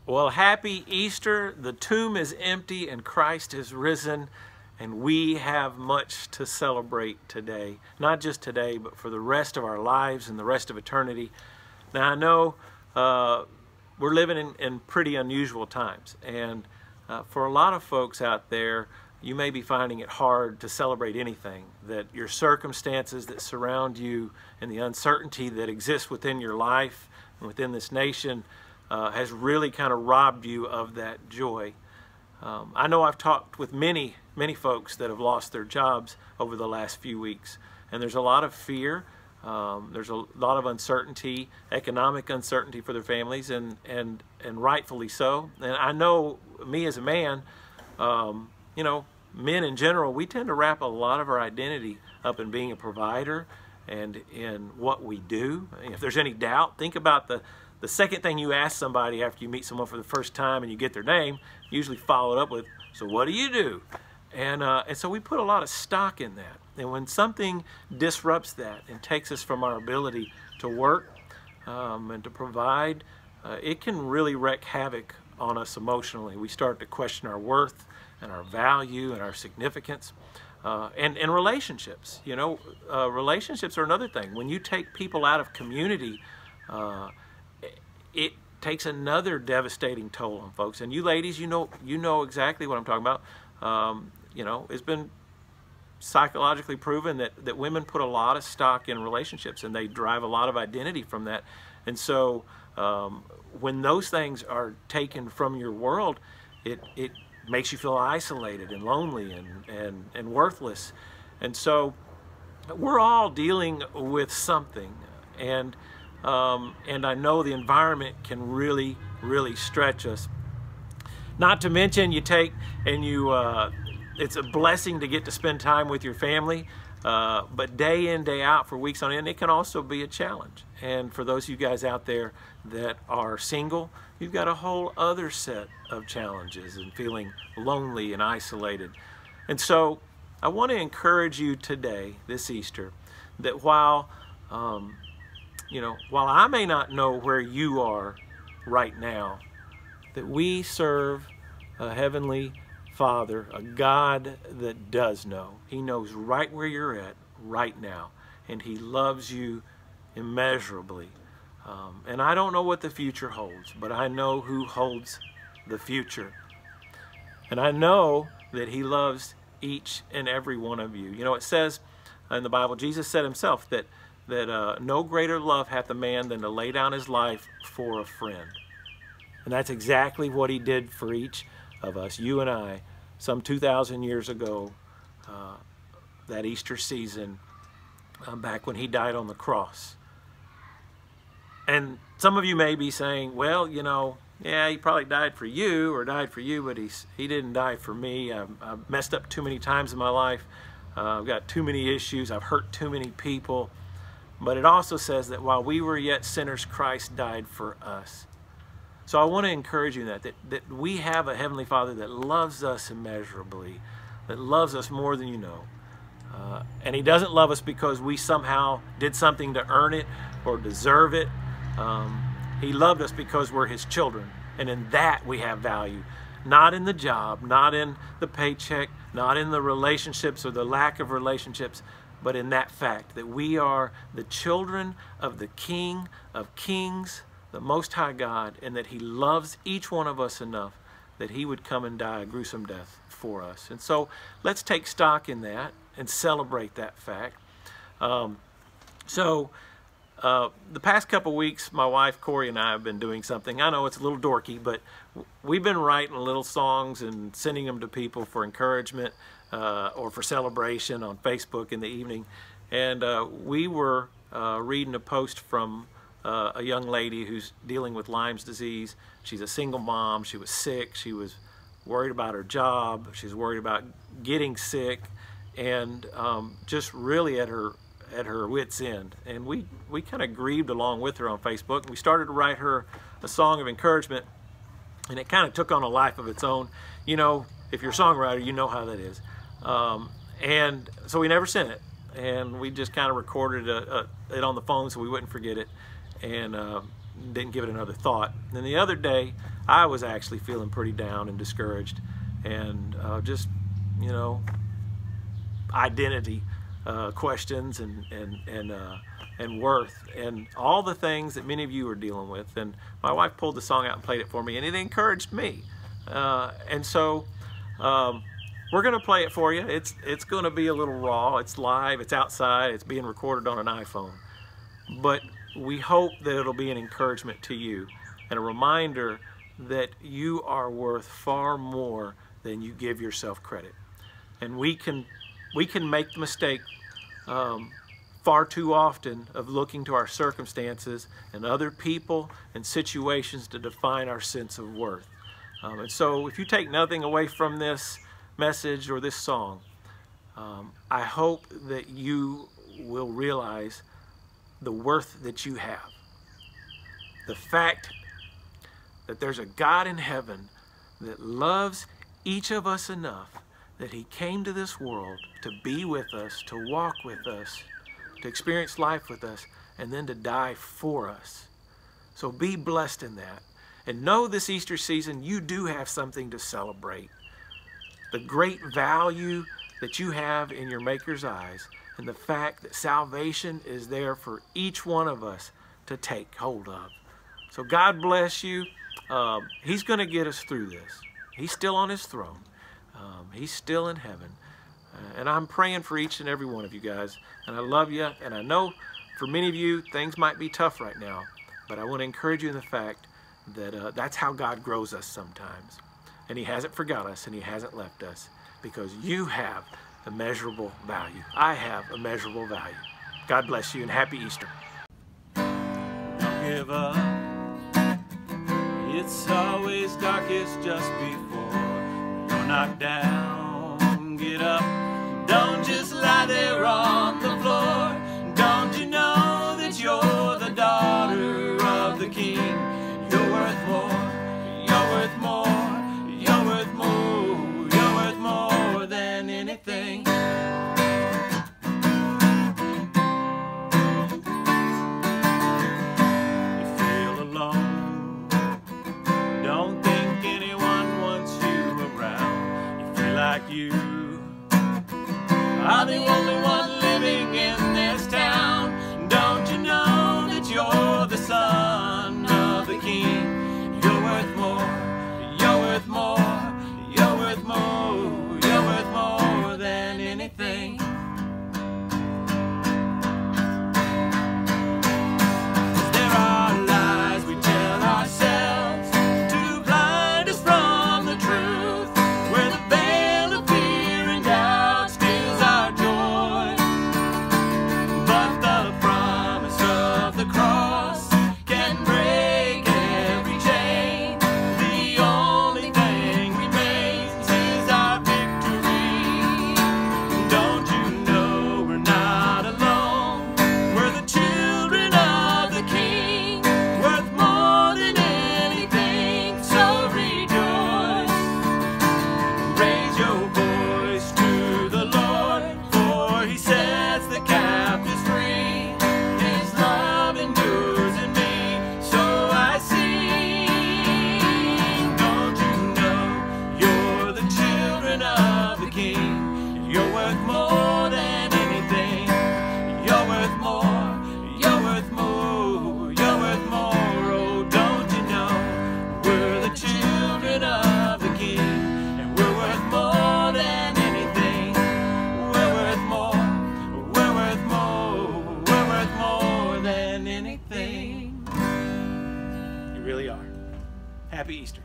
Well, happy Easter. The tomb is empty and Christ is risen, and we have much to celebrate today. Not just today, but for the rest of our lives and the rest of eternity. Now, I know we're living in pretty unusual times, and for a lot of folks out there, you may be finding it hard to celebrate anything, that your circumstances that surround you and the uncertainty that exists within your life and within this nation has really kind of robbed you of that joy. I know I've talked with many folks that have lost their jobs over the last few weeks, and there's a lot of fear, there's a lot of uncertainty, economic uncertainty for their families, and rightfully so. And I know me as a man, you know, men in general, we tend to wrap a lot of our identity up in being a provider and in what we do. If there's any doubt, think about the second thing you ask somebody after you meet someone for the first time and you get their name, usually followed up with, "So what do you do?" And so we put a lot of stock in that. And when something disrupts that and takes us from our ability to work and to provide, it can really wreak havoc on us emotionally. We start to question our worth and our value and our significance. And relationships, you know, relationships are another thing. When you take people out of community, it takes another devastating toll on folks. And you ladies, you know exactly what I'm talking about. You know, it's been psychologically proven that women put a lot of stock in relationships, and they drive a lot of identity from that. And so when those things are taken from your world, it makes you feel isolated and lonely and worthless. And so we're all dealing with something, and I know the environment can really stretch us. Not to mention, you take and it's a blessing to get to spend time with your family, but day in, day out for weeks on end, it can also be a challenge. And for those of you guys out there that are single, you've got a whole other set of challenges and feeling lonely and isolated. And so I want to encourage you today, this Easter, that while I may not know where you are right now, that we serve a heavenly Father, a God that does know. He knows right where you're at right now, and He loves you immeasurably. And I don't know what the future holds, but I know who holds the future. And I know that He loves each and every one of you. You know, it says in the Bible, Jesus said Himself that no greater love hath a man than to lay down his life for a friend. And that's exactly what He did for each of us, you and I, some 2,000 years ago, that Easter season, back when He died on the cross. And some of you may be saying, well, you know, yeah, He probably died for you or died for you, but he didn't die for me. I've messed up too many times in my life. I've got too many issues. I've hurt too many people. But it also says that while we were yet sinners, Christ died for us. So I want to encourage you that we have a Heavenly Father that loves us immeasurably, that loves us more than you know. And He doesn't love us because we somehow did something to earn it or deserve it. He loved us because we're His children, and in that we have value. Not in the job, not in the paycheck, not in the relationships or the lack of relationships, but in that fact that we are the children of the King of Kings, the Most High God, and that He loves each one of us enough that He would come and die a gruesome death for us. And so let's take stock in that and celebrate that fact. The past couple weeks, my wife Corey and I have been doing something. I know it's a little dorky, but we've been writing little songs and sending them to people for encouragement or for celebration on Facebook in the evening. And we were reading a post from a young lady who's dealing with Lyme's disease. She's a single mom. She was sick. She was worried about her job. She was worried about getting sick, and just really at her wit's end. And we kind of grieved along with her on Facebook. We started to write her a song of encouragement, and it kind of took on a life of its own. You know, if you're a songwriter, you know how that is. And so we never sent it, and we just kind of recorded it on the phone so we wouldn't forget it, and didn't give it another thought. And then the other day, I was actually feeling pretty down and discouraged, and just, you know, identity questions and worth and all the things that many of you are dealing with. And my wife pulled the song out and played it for me, and it encouraged me. And so we're going to play it for you. It's going to be a little raw. It's live. It's outside. It's being recorded on an iPhone. But we hope that it'll be an encouragement to you and a reminder that you are worth far more than you give yourself credit. And we can make the mistake far too often of looking to our circumstances and other people and situations to define our sense of worth. And so if you take nothing away from this message or this song, I hope that you will realize the worth that you have. The fact that there's a God in heaven that loves each of us enough that He came to this world to be with us, to walk with us, to experience life with us, and then to die for us. So be blessed in that. And know this Easter season, you do have something to celebrate. The great value that you have in your Maker's eyes, and the fact that salvation is there for each one of us to take hold of. So God bless you. He's going to get us through this. He's still on His throne. He's still in heaven. And I'm praying for each and every one of you guys. And I love you. And I know for many of you, things might be tough right now. But I want to encourage you in the fact that that's how God grows us sometimes. And He hasn't forgot us, and He hasn't left us, because you have immeasurable value. I have immeasurable value. God bless you, and happy Easter. Don't give up. It's always darkest just before you're knocked down. Get up. Don't just lie there on the floor. Don't you know that you're the daughter of the King? You're worth more. You're worth more. You're worth more. You're worth more than anything. You feel alone. Don't think anyone wants you around. You feel like you are the only one living in this town. Don't you know that you're the son of the King? You're worth more. You're worth more. You're worth more. You're worth more than anything. There are lies we tell ourselves to blind us from the truth, where the veil of fear and doubt steals our joy. But the promise of the cross can break every chain. The only thing remains is our victory. Don't you know we're not alone? We're the children of the King, worth more than anything. So rejoice, raise your voice to the Lord, for He sets the captives free. His love endures in me, so I sing. Don't you know you're the children of the King? You're worth more than anything. You're worth more. You're worth more. You're worth more. Oh, don't you know we're the children of the King, and we're worth more than anything. We're worth more. We're worth more. We're worth more than anything. You really are. Happy Easter.